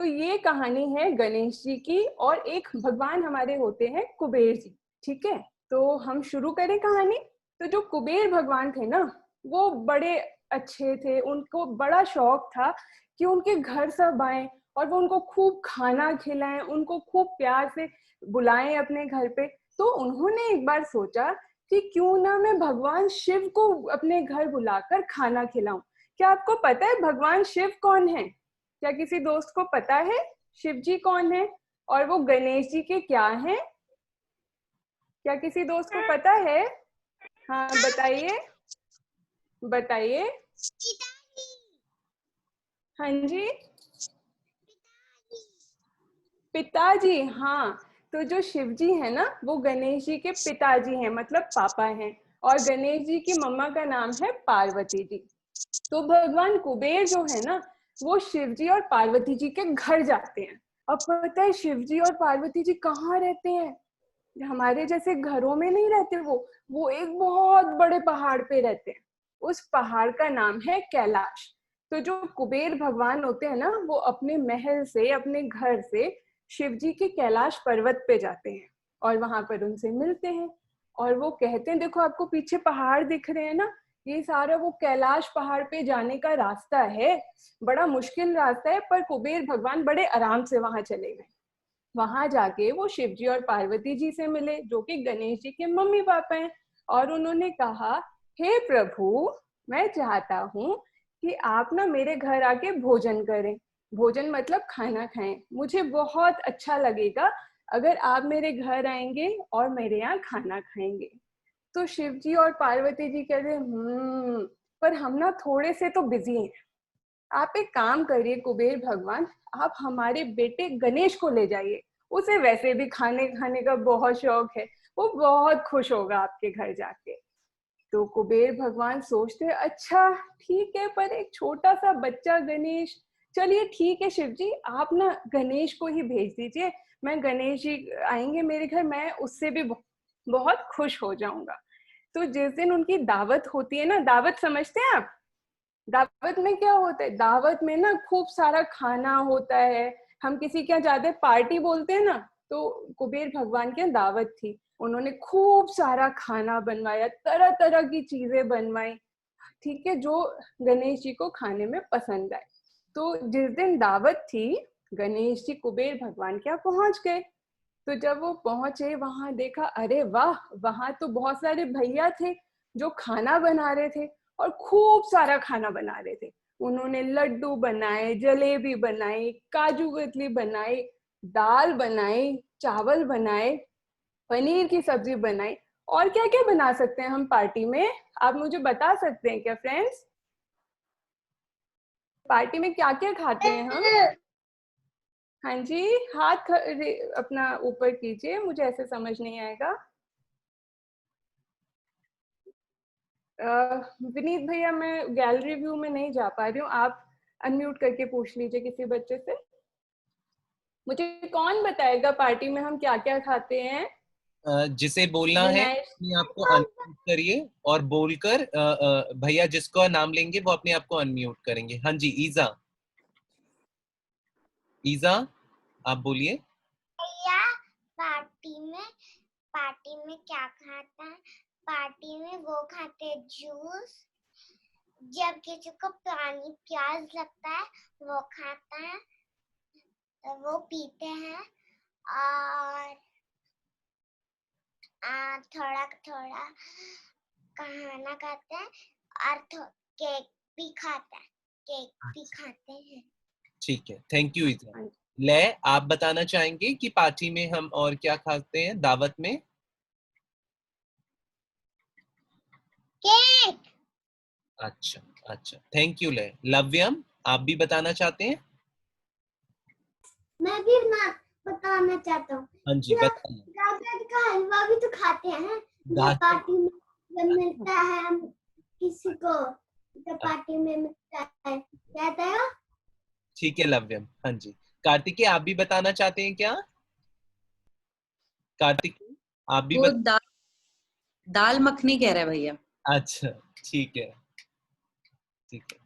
तो ये कहानी है गणेश जी की, और एक भगवान हमारे होते हैं कुबेर जी। ठीक है, तो हम शुरू करें कहानी। तो जो कुबेर भगवान थे ना, वो बड़े अच्छे थे। उनको बड़ा शौक था कि उनके घर सब आए और वो उनको खूब खाना खिलाएं, उनको खूब प्यार से बुलाएं अपने घर पे। तो उन्होंने एक बार सोचा कि क्यों ना मैं भगवान शिव को अपने घर बुलाकर खाना खिलाऊं। क्या आपको पता है भगवान शिव कौन है? क्या किसी दोस्त को पता है शिव जी कौन है और वो गणेश जी के क्या हैं? क्या किसी दोस्त को पता है? हाँ बताइए, बताइए। हाँ जी, पिताजी। हाँ, तो जो शिव जी है ना, वो गणेश जी के पिताजी हैं, मतलब पापा हैं। और गणेश जी की मम्मा का नाम है पार्वती जी। तो भगवान कुबेर जो है ना, वो शिव जी और पार्वती जी के घर जाते हैं। अब पता है शिव जी और पार्वती जी कहाँ रहते हैं? हमारे जैसे घरों में नहीं रहते। वो एक बहुत बड़े पहाड़ पे रहते हैं। उस पहाड़ का नाम है कैलाश। तो जो कुबेर भगवान होते हैं ना, वो अपने महल से, अपने घर से शिव जी के कैलाश पर्वत पे जाते हैं और वहां पर उनसे मिलते हैं। और वो कहते हैं, देखो आपको पीछे पहाड़ दिख रहे हैं ना, ये सारा वो कैलाश पहाड़ पे जाने का रास्ता है। बड़ा मुश्किल रास्ता है, पर कुबेर भगवान बड़े आराम से वहां चले गए। वहां जाके वो शिव जी और पार्वती जी से मिले, जो कि गणेश जी के मम्मी पापा हैं। और उन्होंने कहा, हे प्रभु, मैं चाहता हूँ कि आप ना मेरे घर आके भोजन करें। भोजन मतलब खाना खाएं। मुझे बहुत अच्छा लगेगा अगर आप मेरे घर आएंगे और मेरे यहाँ खाना खाएंगे। तो शिव जी और पार्वती जी कह रहे, पर हम ना थोड़े से तो बिजी हैं। आप एक काम करिए कुबेर भगवान, आप हमारे बेटे गणेश को ले जाइए। उसे वैसे भी खाने खाने का बहुत शौक है, वो बहुत खुश होगा आपके घर जाके। तो कुबेर भगवान सोचते, अच्छा ठीक है, पर एक छोटा सा बच्चा गणेश, चलिए ठीक है शिव जी, आप ना गणेश को ही भेज दीजिए। मैं गणेश जी आएंगे मेरे घर, मैं उससे भी बहुत खुश हो जाऊंगा। तो जिस दिन उनकी दावत होती है ना, दावत समझते हैं आप? दावत में क्या होता है? दावत में ना खूब सारा खाना होता है। हम किसी के यहाँ जाते पार्टी बोलते हैं ना, तो कुबेर भगवान के यहाँ दावत थी। उन्होंने खूब सारा खाना बनवाया, तरह तरह की चीजें बनवाई, ठीक है, जो गणेश जी को खाने में पसंद आए। तो जिस दिन दावत थी, गणेश जी कुबेर भगवान के यहाँ पहुंच गए। तो जब वो पहुंचे, वहां देखा, अरे वाह, वहां तो बहुत सारे भैया थे जो खाना बना रहे थे और खूब सारा खाना बना रहे थे। उन्होंने लड्डू बनाए, जलेबी बनाई, काजू कतली बनाई, दाल बनाई, चावल बनाए, पनीर की सब्जी बनाई। और क्या क्या बना सकते हैं हम पार्टी में? आप मुझे बता सकते हैं क्या फ्रेंड्स? पार्टी में क्या क्या खाते हैं हम? हाँ जी, हाथ अपना ऊपर कीजिए, मुझे ऐसे समझ नहीं आएगा। विनीत भैया, मैं गैलरी व्यू में नहीं जा पा रही हूँ, आप अनम्यूट करके पूछ लीजिए किसी बच्चे से। मुझे कौन बताएगा पार्टी में हम क्या क्या खाते हैं? जिसे बोलना है विनय। अपने आप को अनम्यूट करिए और बोलकर भैया जिसको नाम लेंगे वो अपने आप को अनम्यूट करेंगे। हाँ जी, ईजा, ईजा आप बोलिए। भैया, पार्टी में क्या खाता है? पार्टी में वो खाते हैं जूस। जब किसी को पानी प्यास लगता है, वो खाता है, वो पीते हैं। और थोड़ा थोड़ा खाना खाते हैं और केक भी खाता है, केक भी खाते हैं। ठीक है, थैंक यू ईजा। ले, आप बताना चाहेंगे कि पार्टी में हम और क्या खाते हैं दावत में? केक। अच्छा अच्छा, थैंक यू। ले, लव्यम आप भी बताना चाहते हैं? मैं भी ना बताना चाहता हूँ। हाँ जी बताइए। गाजर का हलवा भी तो खाते हैं जब गाजर। पार्टी में, जब मिलता है हम किसी को, जब पार्टी में मिलता है, कहता है। ठीक है लव्यम, हाँ जी। कार्तिकेय आप भी बताना चाहते हैं क्या? कार्तिकेय आप भी वो दाल मखनी कह रहा है भैया। अच्छा, ठीक है, ठीक है।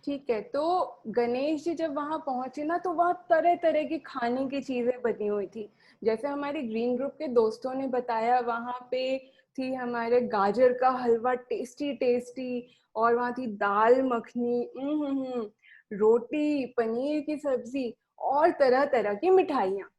ठीक है, तो गणेश जी जब वहां पहुंचे ना, तो वहां तरह तरह की खाने की चीजें बनी हुई थी। जैसे हमारे ग्रीन ग्रुप के दोस्तों ने बताया, वहां पे थी हमारे गाजर का हलवा, टेस्टी टेस्टी, और वहां थी दाल मखनी, रोटी, पनीर की सब्जी, और तरह तरह की मिठाइयाँ,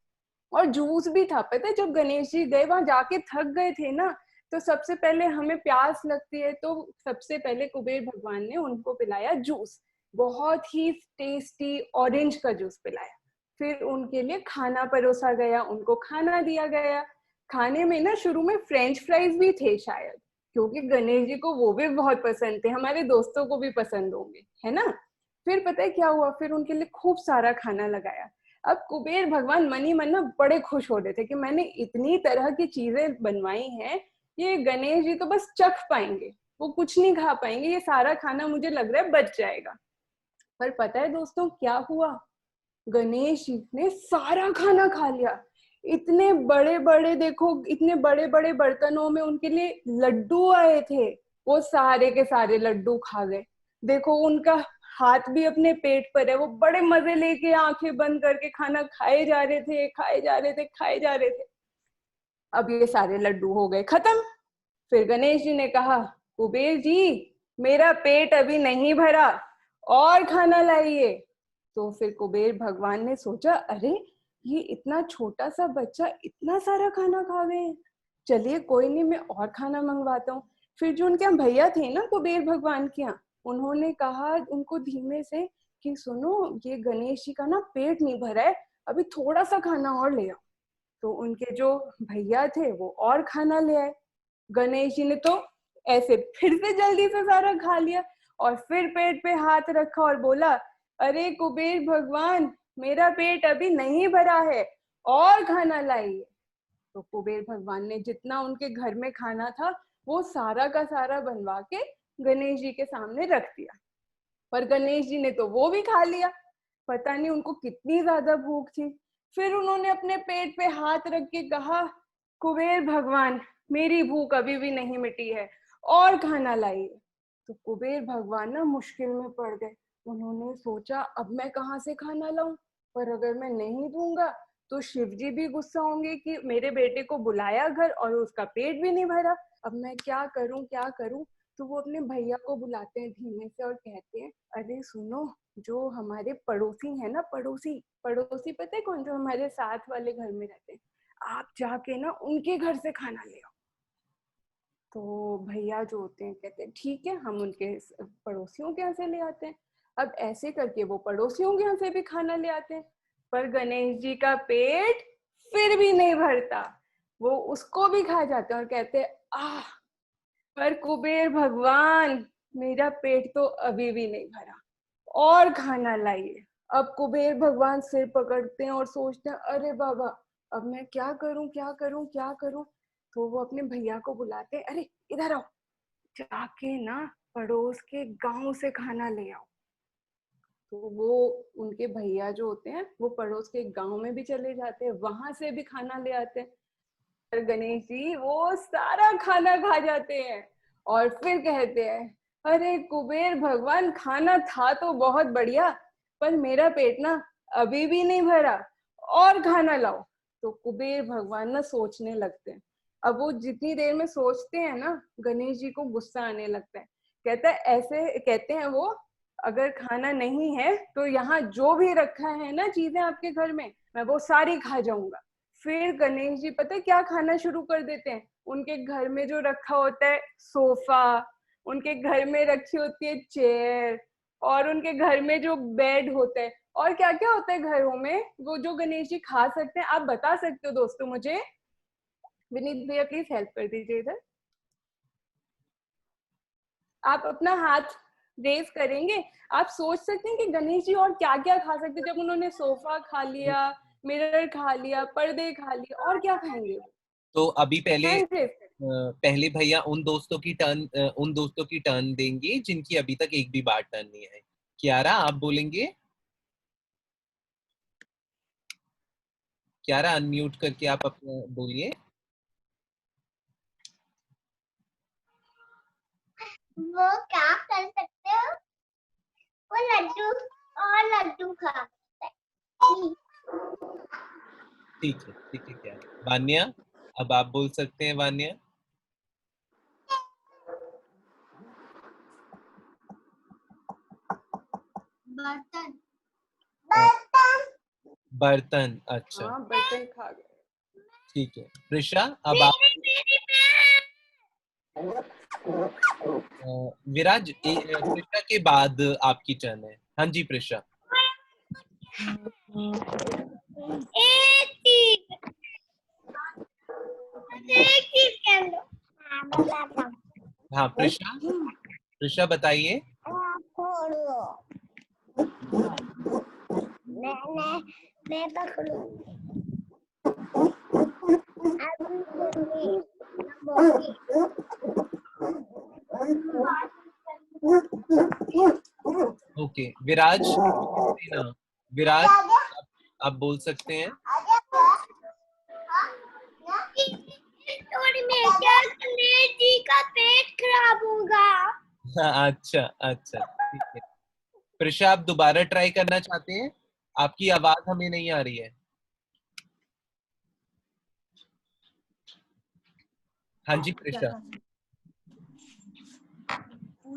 और जूस भी था। पता है, जब गणेश जी गए वहां जाके थक गए थे ना, तो सबसे पहले हमें प्यास लगती है, तो सबसे पहले कुबेर भगवान ने उनको पिलाया जूस, बहुत ही टेस्टी ऑरेंज का जूस पिलाया। फिर उनके लिए खाना परोसा गया, उनको खाना दिया गया। खाने में ना शुरू में फ्रेंच फ्राइज भी थे शायद, क्योंकि गणेश जी को वो भी बहुत पसंद थे, हमारे दोस्तों को भी पसंद होंगे, है ना। फिर पता है क्या हुआ, फिर उनके लिए खूब सारा खाना लगाया। अब कुबेर भगवान मन ही मन ना बड़े खुश हो रहे थे कि मैंने इतनी तरह की चीजें बनवाई हैं, ये गणेश जी तो बस चख पाएंगे, वो कुछ नहीं खा पाएंगे, ये सारा खाना मुझे लग रहा है बच जाएगा। पर पता है दोस्तों क्या हुआ, गणेश जी ने सारा खाना खा लिया। इतने बड़े बड़े, देखो इतने बड़े बड़े बर्तनों में उनके लिए लड्डू आए थे, वो सारे के सारे लड्डू खा गए। देखो उनका हाथ भी अपने पेट पर है, वो बड़े मजे लेके आंखें बंद करके खाना खाए जा रहे थे, खाए जा रहे थे, खाए जा रहे थे। अब ये सारे लड्डू हो गए खत्म। फिर गणेश जी ने कहा, कुबेर जी मेरा पेट अभी नहीं भरा, और खाना लाइए। तो फिर कुबेर भगवान ने सोचा, अरे ये इतना छोटा सा बच्चा इतना सारा खाना खा गए, चलिए कोई नहीं, मैं और खाना मंगवाता हूँ। फिर जो उनके यहाँ भैया थे ना कुबेर भगवान के यहाँ, उन्होंने कहा उनको धीमे से कि सुनो, ये गणेश जी का ना पेट नहीं भरा है, अभी थोड़ा सा खाना और ले आओ। तो उनके जो भैया थे वो और खाना ले आए। गणेश जी ने तो ऐसे फिर से जल्दी से सारा खा लिया, और फिर पेट पे हाथ रखा और बोला, अरे कुबेर भगवान मेरा पेट अभी नहीं भरा है, और खाना लाइए। तो कुबेर भगवान ने जितना उनके घर में खाना था वो सारा का सारा बनवा के गणेश जी के सामने रख दिया। पर गणेश जी ने तो वो भी खा लिया, पता नहीं उनको कितनी ज्यादा भूख थी। फिर उन्होंने अपने पेट पे हाथ रख के कहा, कुबेर भगवान मेरी भूख अभी भी नहीं मिटी है, और खाना लाइए। तो कुबेर भगवान ना मुश्किल में पड़ गए। उन्होंने सोचा, अब मैं कहाँ से खाना लाऊं, पर अगर मैं नहीं दूंगा तो शिव जी भी गुस्सा होंगे कि मेरे बेटे को बुलाया घर और उसका पेट भी नहीं भरा। अब मैं क्या करूं क्या करूं। तो वो अपने भैया को बुलाते हैं धीमे से और कहते हैं, अरे सुनो, जो हमारे पड़ोसी है ना, पड़ोसी पड़ोसी पता है कौन, जो हमारे साथ वाले घर में रहते हैं, आप जाके ना उनके घर से खाना ले आओ। तो भैया जो होते हैं कहते हैं, ठीक है, हम उनके पड़ोसियों के यहाँ से ले आते हैं। अब ऐसे करके वो पड़ोसियों के यहाँ से भी खाना ले आते हैं, पर गणेश जी का पेट फिर भी नहीं भरता। वो उसको भी खा जाते हैं और कहते हैं, आह, पर कुबेर भगवान मेरा पेट तो अभी भी नहीं भरा, और खाना लाइए। अब कुबेर भगवान सिर पकड़ते हैं और सोचते हैं, अरे बाबा अब मैं क्या करूं क्या करूं क्या करूं। तो वो अपने भैया को बुलाते हैं, अरे इधर आओ, जाके ना पड़ोस के गांव से खाना ले आओ। तो वो उनके भैया जो होते हैं वो पड़ोस के गांव में भी चले जाते हैं, वहां से भी खाना ले आते हैं। और गणेश जी वो सारा खाना खा जाते हैं, और फिर कहते हैं, अरे कुबेर भगवान खाना था तो बहुत बढ़िया, पर मेरा पेट ना अभी भी नहीं भरा, और खाना लाओ। तो कुबेर भगवान ना सोचने लगते हैं। अब वो जितनी देर में सोचते हैं ना, गणेश जी को गुस्सा आने लगता है। कहता है, ऐसे कहते हैं वो, अगर खाना नहीं है तो यहाँ जो भी रखा है ना चीजें आपके घर में, मैं वो सारी खा जाऊंगा। फिर गणेश जी पता है क्या खाना शुरू कर देते हैं, उनके घर में जो रखा होता है सोफा, उनके घर में रखी होती है चेयर, और उनके घर में जो बेड होता है, और क्या क्या होता है घरों में वो जो गणेश जी खा सकते हैं, आप बता सकते हो दोस्तों मुझे। विनीत भैया प्लीज हेल्प कर दीजिए इधर, आप अपना हाथ रेज करेंगे। आप सोच सकते हैं कि गणेश जी और क्या क्या खा सकते हैं, जब उन्होंने सोफा खा लिया, मिरर खा लिया, पर्दे खा लिए, और क्या खाएंगे। तो अभी पहले हैंड रेज करें। पहले भैया उन दोस्तों की टर्न देंगे जिनकी अभी तक एक भी बार टर्न नहीं आई। कियारा आप बोलेंगे? कियारा अनम्यूट करके आप अपना बोलिए। वो क्या कर सकते हो? वो लड्डू और लड्डू खा। ठीक है क्या है? वान्या, अब आप बोल सकते हैं वान्या। बर्तन। बर्तन, अच्छा हाँ, बर्तन खा गए। ठीक है। प्रिशा, अब आप विराज, प्रिशा के बाद आपकी टर्न है। हाँ जी प्रिशा। एक चीज कर लो। हाँ, बताता हूँ। हाँ प्रिशा बताइए। मैं पकड़ू। ओके विराज, विराज आप बोल सकते हैं। थोड़ी में क्या गणेश जी का पेट खराब होगा। अच्छा अच्छा ठीक है। प्रिशा, आप दोबारा ट्राई करना चाहते हैं? आपकी आवाज हमें नहीं आ रही है। हाँ जी प्रिशा।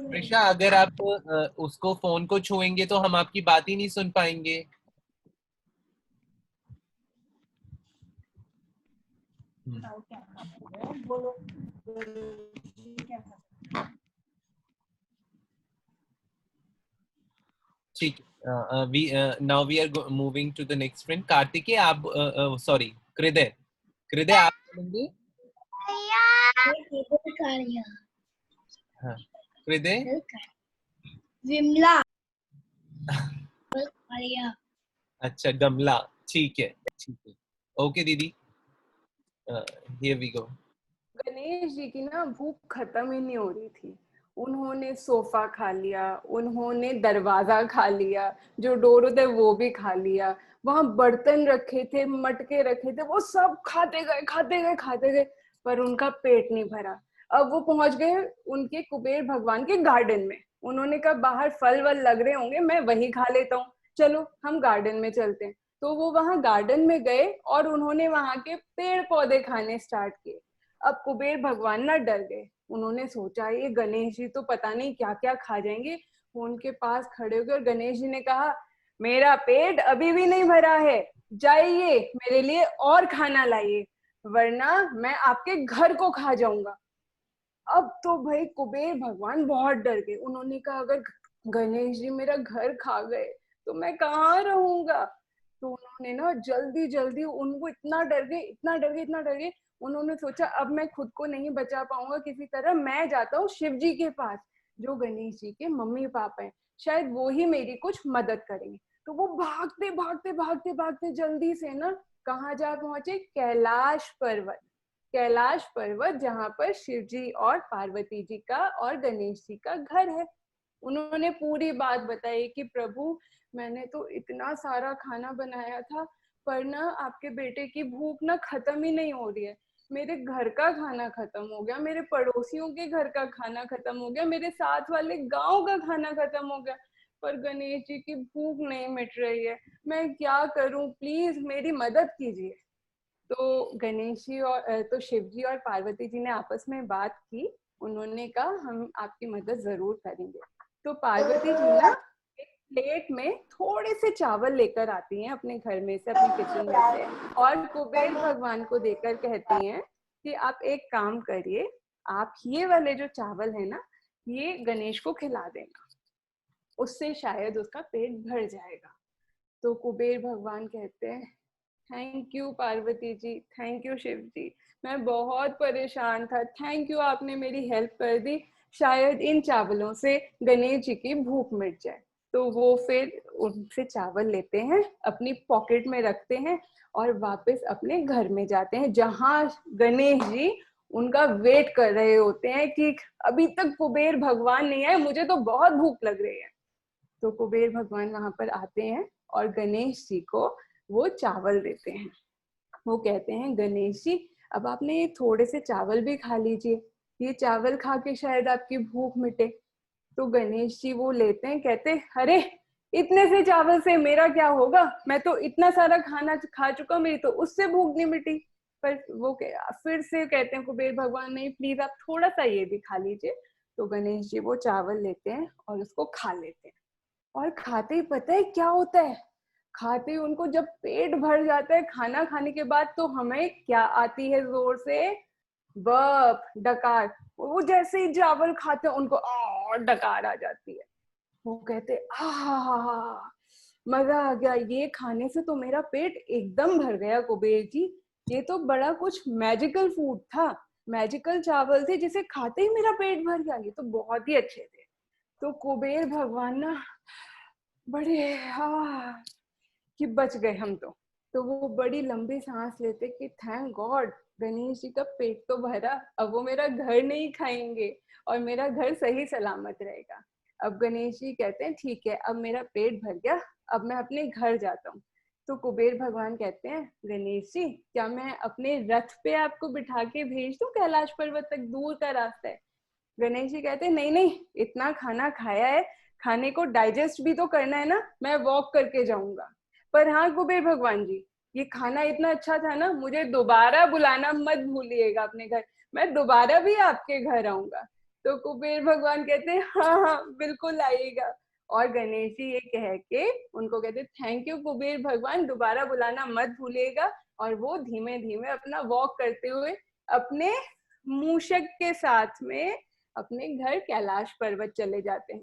प्रिशा, अगर आप उसको फोन को छुएंगे तो हम आपकी बात ही नहीं सुन पाएंगे। ठीक है। We now we are moving to the next friend. Kartikeya, आप सॉरी कृदय आप बोलेंगे। हाँ कृदय। विमला। अच्छा गमला, ठीक है। ओके दीदी, here we go. Ganesh ji की ना भूख खत्म ही नहीं हो रही थी। उन्होंने सोफा खा लिया, उन्होंने दरवाजा खा लिया, जो डोर होता है वो भी खा लिया, वहां बर्तन रखे थे, मटके रखे थे, वो सब खाते गए, पर उनका पेट नहीं भरा। अब वो पहुंच गए उनके कुबेर भगवान के गार्डन में। उन्होंने कहा बाहर फल वल लग रहे होंगे, मैं वही खा लेता हूँ, चलो हम गार्डन में चलते हैं। तो वो वहां गार्डन में गए और उन्होंने वहां के पेड़ पौधे खाने स्टार्ट किए। अब कुबेर भगवान ना डर गए। उन्होंने सोचा ये गणेश जी तो पता नहीं क्या क्या खा जाएंगे। वो उनके पास खड़े हो गए और गणेश जी ने कहा, मेरा पेट अभी भी नहीं भरा है, जाइए मेरे लिए और खाना लाइए, वरना मैं आपके घर को खा जाऊंगा। अब तो भाई कुबेर भगवान बहुत डर गए। उन्होंने कहा अगर गणेश जी मेरा घर खा गए तो मैं कहाँ रहूंगा। तो उन्होंने ना जल्दी जल्दी, उनको इतना डर गए, उन्होंने सोचा अब मैं खुद को नहीं बचा पाऊंगा किसी तरह, मैं जाता हूँ शिव जी के पास, जो गणेश जी के मम्मी पापा हैं, शायद वो ही मेरी कुछ मदद करेंगे। तो वो भागते जल्दी से ना कहाँ जा पहुंचे, कैलाश पर्वत, जहाँ पर शिव जी और पार्वती जी का और गणेश जी का घर है। उन्होंने पूरी बात बताई कि प्रभु मैंने तो इतना सारा खाना बनाया था, पर ना आपके बेटे की भूख ना खत्म ही नहीं हो रही है। मेरे घर का खाना खत्म हो गया, मेरे पड़ोसियों के घर का खाना खत्म हो गया, मेरे साथ वाले गांव का खाना खत्म हो गया, पर गणेश जी की भूख नहीं मिट रही है। मैं क्या करूं, प्लीज मेरी मदद कीजिए। तो गणेश जी और तो शिव जी और पार्वती जी ने आपस में बात की। उन्होंने कहा हम आपकी मदद जरूर करेंगे। तो पार्वती जी ना एक प्लेट में थोड़े से चावल लेकर आती हैं अपने घर में से, अपने किचन में से, और कुबेर भगवान को देकर कहती हैं कि आप एक काम करिए, आप ये वाले जो चावल है ना, ये गणेश को खिला देना, उससे शायद उसका पेट भर जाएगा। तो कुबेर भगवान कहते हैं, thank you Parvati ji, thank you Shiv ji, मैं बहुत परेशान था, थैंक यू आपने मेरी हेल्प कर दी, शायद इन चावलों से गणेश जी की भूख मिट जाए। तो वो फिर उनसे चावल लेते हैं, अपनी पॉकेट में रखते हैं और वापस अपने घर में जाते हैं, जहाँ गणेश जी उनका वेट कर रहे होते हैं कि अभी तक कुबेर भगवान नहीं आए, मुझे तो बहुत भूख लग रही है। तो कुबेर भगवान वहां पर आते हैं और गणेश जी को वो चावल देते हैं। वो कहते हैं गणेश जी अब आपने ये थोड़े से चावल भी खा लीजिए, ये चावल खा के शायद आपकी भूख मिटे। तो गणेश जी वो लेते हैं, कहते अरे इतने से चावल से मेरा क्या होगा, मैं तो इतना सारा खाना खा चुका, मेरी तो उससे भूख नहीं मिटी। पर वो फिर से कहते हैं कुबेर भगवान, नहीं प्लीज आप थोड़ा सा ये भी खा लीजिए। तो गणेश जी वो चावल लेते हैं और उसको खा लेते हैं। और खाते ही पता है क्या होता है, खाते ही उनको जब पेट भर जाता है खाना खाने के बाद, तो हमें क्या आती है जोर से, बर्प, डकार। वो जैसे ही चावल खाते हैं उनको और डकार आ जाती है। वो कहते आहा, मजा आ गया, ये खाने से तो मेरा पेट एकदम भर गया कुबेर जी, ये तो बड़ा कुछ मैजिकल फूड था, मैजिकल चावल थे जिसे खाते ही मेरा पेट भर गया, ये तो बहुत ही अच्छे थे। तो कुबेर भगवान ना बड़े कि बच गए हम तो वो बड़ी लंबी सांस लेते कि थैंक गॉड, गणेश जी का पेट तो भरा, अब वो मेरा घर नहीं खाएंगे और मेरा घर सही सलामत रहेगा। अब गणेश जी कहते हैं ठीक है, अब मेरा पेट भर गया, अब मैं अपने घर जाता हूँ। तो कुबेर भगवान कहते हैं गणेश जी, क्या मैं अपने रथ पे आपको बिठा के भेज दूं, कैलाश पर्वत तक दूर का रास्ता है। गणेश जी कहते हैं नहीं नहीं, इतना खाना खाया है, खाने को डाइजेस्ट भी तो करना है ना, मैं वॉक करके जाऊंगा। पर हाँ कुबेर भगवान जी, ये खाना इतना अच्छा था ना, मुझे दोबारा बुलाना मत भूलिएगा अपने घर, मैं दोबारा भी आपके घर आऊंगा। तो कुबेर भगवान कहते हैं हाँ हाँ बिल्कुल आइएगा। और गणेश जी ये कह के उनको कहते थैंक यू कुबेर भगवान, दोबारा बुलाना मत भूलिएगा। और वो धीमे धीमे अपना वॉक करते हुए अपने मूषक के साथ में अपने घर कैलाश पर्वत चले जाते हैं।